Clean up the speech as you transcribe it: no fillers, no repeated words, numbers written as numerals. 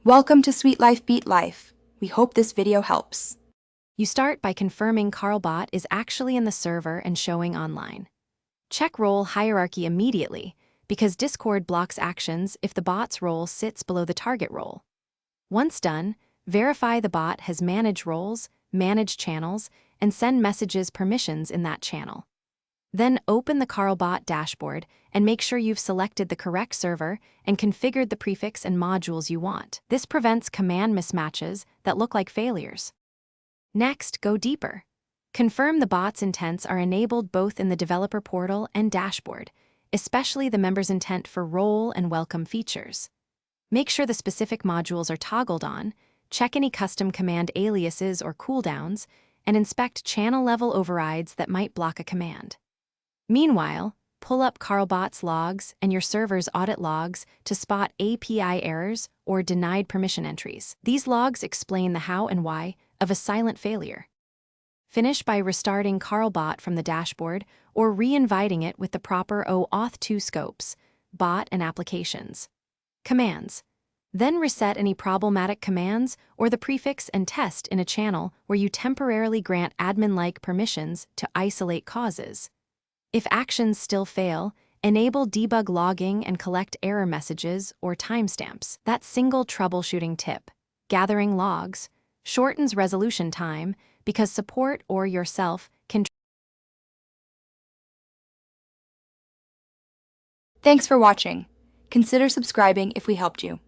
Welcome to Sweet Life Beat Life. We hope this video helps. You start by confirming CarlBot is actually in the server and showing online. Check role hierarchy immediately, because Discord blocks actions if the bot's role sits below the target role. Once done, verify the bot has manage roles, manage channels, and send messages permissions in that channel. Then open the CarlBot dashboard and make sure you've selected the correct server and configured the prefix and modules you want. This prevents command mismatches that look like failures. Next, go deeper. Confirm the bot's intents are enabled both in the developer portal and dashboard, especially the member's intent for role and welcome features. Make sure the specific modules are toggled on, check any custom command aliases or cooldowns, and inspect channel-level overrides that might block a command. Meanwhile, pull up CarlBot's logs and your server's audit logs to spot API errors or denied permission entries. These logs explain the how and why of a silent failure. Finish by restarting CarlBot from the dashboard or re-inviting it with the proper OAuth 2 scopes, bot and applications. Commands. Then reset any problematic commands or the prefix and test in a channel where you temporarily grant admin-like permissions to isolate causes. If actions still fail, enable debug logging and collect error messages or timestamps. That single troubleshooting tip, gathering logs, shortens resolution time because support or yourself can. Thanks for watching. Consider subscribing if we helped you.